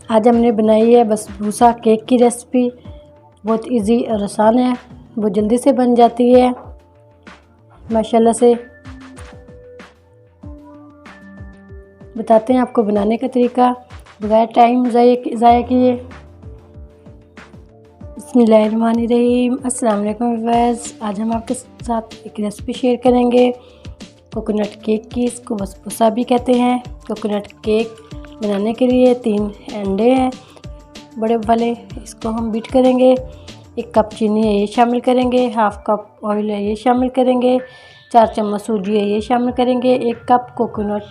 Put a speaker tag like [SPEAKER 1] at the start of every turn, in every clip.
[SPEAKER 1] आज हमने बनाई है बसबूसा केक की रेसिपी। बहुत इजी और आसान है, बहुत जल्दी से बन जाती है माशाल्लाह से। बताते हैं आपको बनाने का तरीका बगैर टाइम ज़ाया किए। बिस्मिल्लाहिर्रहमानिर्रहीम। अस्सलाम वालेकुम व्यूअर्स। आज हम आपके साथ एक रेसिपी शेयर करेंगे कोकोनट केक की। इसको बसबूसा भी कहते हैं। कोकोनट केक बनाने के लिए 3 अंडे हैं बड़े वाले, इसको हम बीट करेंगे। 1 कप चीनी है ये शामिल करेंगे, हाफ कप ऑयल है ये शामिल करेंगे, 4 चम्मच सूजी है ये शामिल करेंगे, 1 कप कोकोनट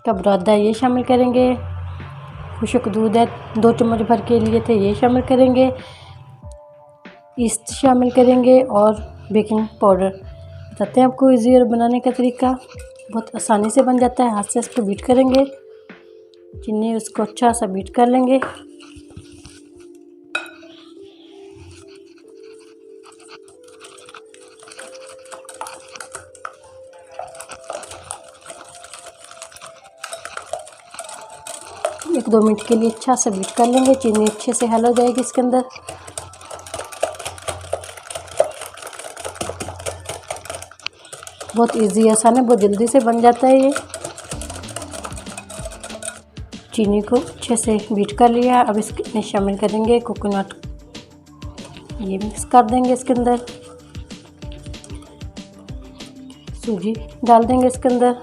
[SPEAKER 1] का बुरादा है ये शामिल करेंगे, खुश्क दूध है 2 चम्मच भर के लिए थे ये शामिल करेंगे, ईस्ट शामिल करेंगे और बेकिंग पाउडर। बताते हैं आपको इजी और बनाने का तरीका। बहुत आसानी से बन जाता है। हाथ से इसको बीट करेंगे, चीनी उसको अच्छा सा बीट कर लेंगे। एक 2 मिनट के लिए अच्छा से बीट कर लेंगे। चीनी अच्छे से हल हो जाएगी इसके अंदर। बहुत इजी आसान है, बहुत जल्दी से बन जाता है ये। चीनी को अच्छे से बीट कर लिया। अब इसमें शामिल करेंगे कोकोनट, ये मिक्स कर देंगे इसके अंदर। सूजी डाल देंगे इसके अंदर।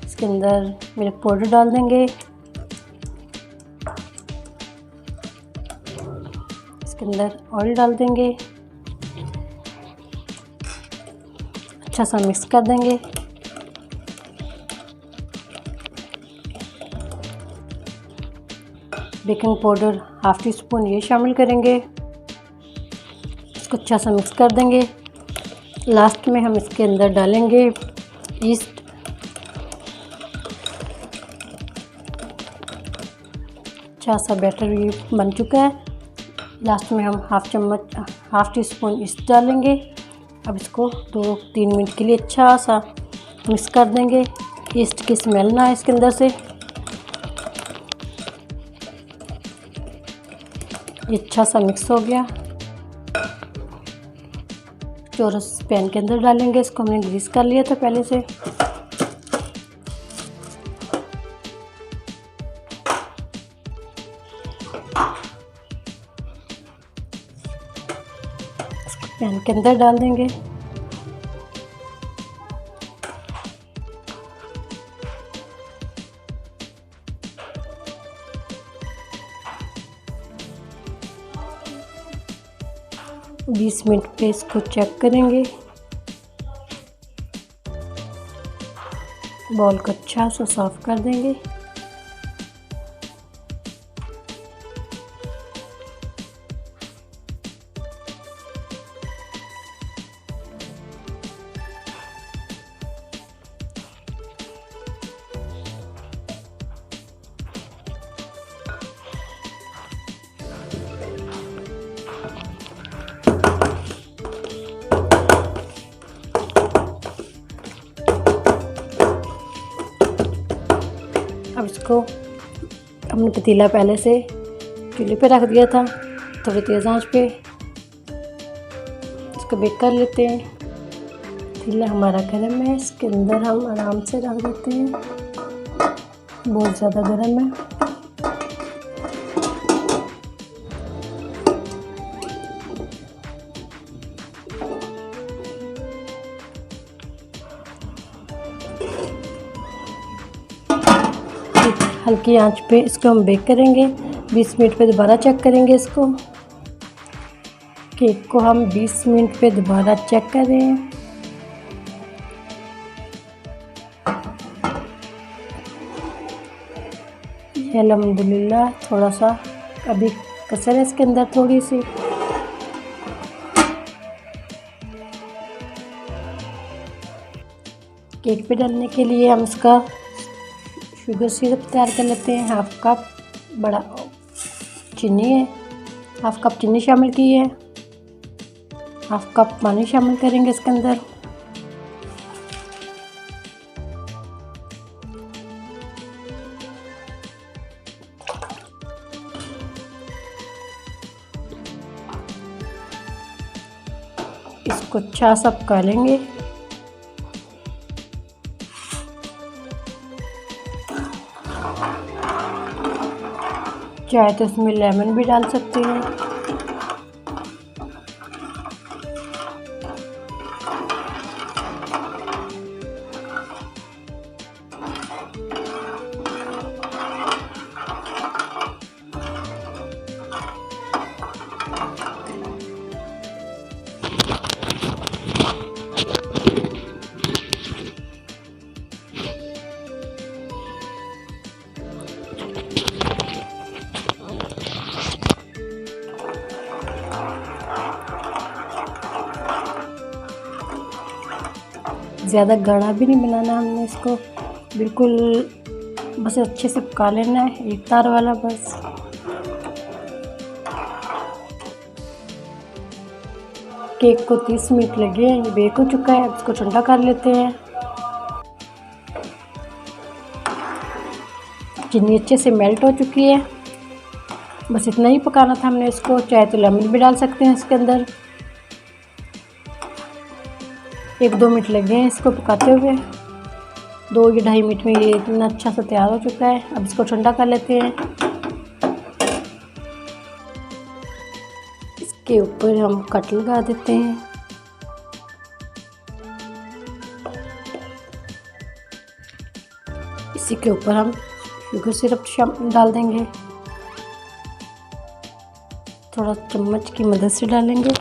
[SPEAKER 1] इसके अंदर मिल्क पाउडर डाल देंगे। इसके अंदर ऑयल डाल देंगे। अच्छा सा मिक्स कर देंगे। Baking powder half tea spoon ये शामिल करेंगे। इसको अच्छा सा मिक्स कर देंगे। लास्ट में हम इसके अंदर डालेंगे ईस्ट। अच्छा सा बैटर ये बन चुका है। लास्ट में हम हाफ टी स्पून ईस्ट डालेंगे। अब इसको 2-3 मिनट के लिए अच्छा सा मिक्स कर देंगे। ईस्ट की स्मेल ना आए इसके अंदर से। ये अच्छा सा मिक्स हो गया। चौरस पैन के अंदर डालेंगे। इसको हमने ग्रीस कर लिया था पहले से। पैन के अंदर डाल देंगे। बीस मिनट पे इसको चेक करेंगे। बॉल को अच्छा सा साफ कर देंगे। अब इसको हमने पतीला पहले से चूल्हे पे रख दिया था, थोड़ी तेज़ आंच पे। इसको बेक कर लेते हैं। पतीला हमारा गर्म है, इसके अंदर हम आराम से रख देते हैं। बहुत ज़्यादा गर्म है। हल्की आंच पे इसको हम बेक करेंगे। 20 मिनट पे दोबारा चेक करेंगे इसको। केक को हम 20 मिनट पे दोबारा चेक करें। अल्हम्दुलिल्लाह थोड़ा सा अभी कसर है इसके अंदर थोड़ी सी। केक पे डालने के लिए हम इसका शुगर सिरप तैयार कर लेते हैं। हाफ कप बड़ा चीनी है, हाफ कप चीनी शामिल की है। हाफ कप पानी शामिल करेंगे इसके अंदर। इसको अच्छा सा पका लेंगे। चाहे तो इसमें लेमन भी डाल सकते हैं। ज़्यादा गाढ़ा भी नहीं बनाना हमने इसको, बिल्कुल बस अच्छे से पका लेना है, एक तार वाला बस। केक को 30 मिनट लगे हैं, ये बेक हो चुका है। अब इसको ठंडा कर लेते हैं। चीनी अच्छे से मेल्ट हो चुकी है, बस इतना ही पकाना था हमने इसको। चाहे तो लेमन भी डाल सकते हैं इसके अंदर। 1-2 मिनट लगे हैं इसको पकाते हुए। 2 या 2.5 मिनट में ये इतना अच्छा सा तैयार हो चुका है। अब इसको ठंडा कर लेते हैं। इसके ऊपर हम कट लगा देते हैं। इसी के ऊपर हम शुगर सिरप डाल देंगे, थोड़ा चम्मच की मदद से डालेंगे।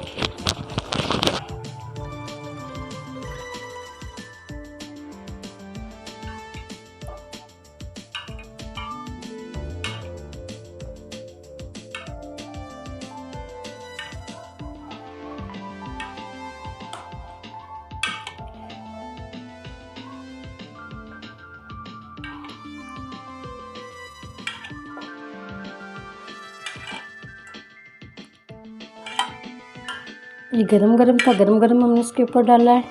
[SPEAKER 1] ये गरम गरम था, गरम गरम हमने इसके ऊपर डाला है।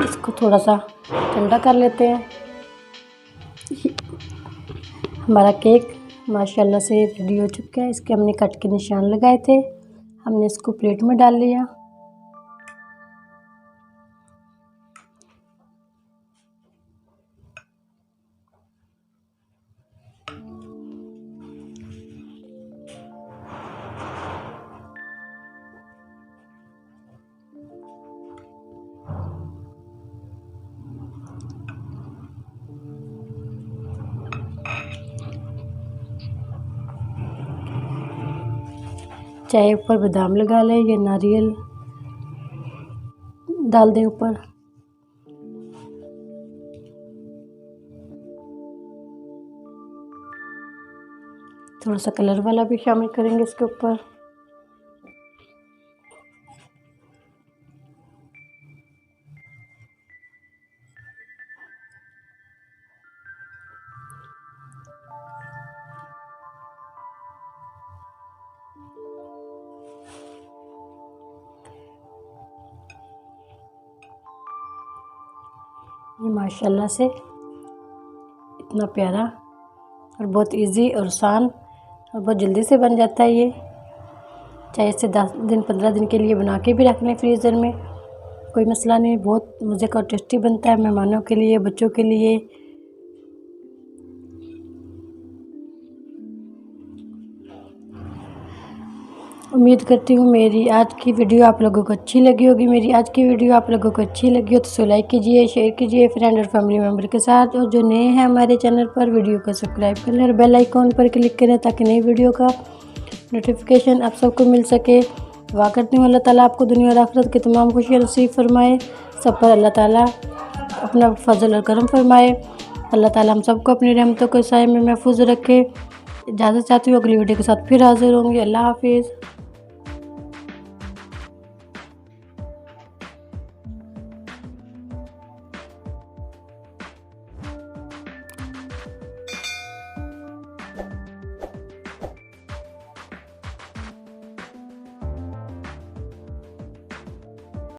[SPEAKER 1] इसको थोड़ा सा ठंडा कर लेते हैं। हमारा केक माशाल्लाह से रेडी हो चुका है। इसके हमने कट के निशान लगाए थे, हमने इसको प्लेट में डाल लिया। चाहे ऊपर बादाम लगा लें या नारियल डाल दें ऊपर। थोड़ा सा कलर वाला भी शामिल करेंगे इसके ऊपर। ये माशाल्लाह से इतना प्यारा और बहुत इजी और आसान और बहुत जल्दी से बन जाता है ये। चाहे इसे 10 दिन 15 दिन के लिए बना के भी रख लें फ्रीज़र में, कोई मसला नहीं। बहुत मज़े का और टेस्टी बनता है, मेहमानों के लिए, बच्चों के लिए। उम्मीद करती हूँ मेरी आज की वीडियो आप लोगों को अच्छी लगी होगी। मेरी आज की वीडियो आप लोगों को अच्छी लगी हो तो लाइक कीजिए, शेयर कीजिए फ्रेंड और फैमिली मेम्बर के साथ। और जो नए हैं हमारे चैनल पर, वीडियो को सब्सक्राइब कर लें और बेल आइकॉन पर क्लिक करें ताकि नई वीडियो का नोटिफिकेशन आप सबको मिल सके। दुआ करती हूँ अल्लाह ताला आपको दुनिया और आखिरत की तमाम खुशियाँ नसीब फरमाए। सब पर अल्लाह ताला अपना फजल और करम फरमाए। अल्लाह ताला हम सबको अपनी रहमतों के साए में महफूज रखे। इजाज़त चाहती हूँ, अगली वीडियो के साथ फिर हाजिर होंगे। अल्लाह हाफिज़।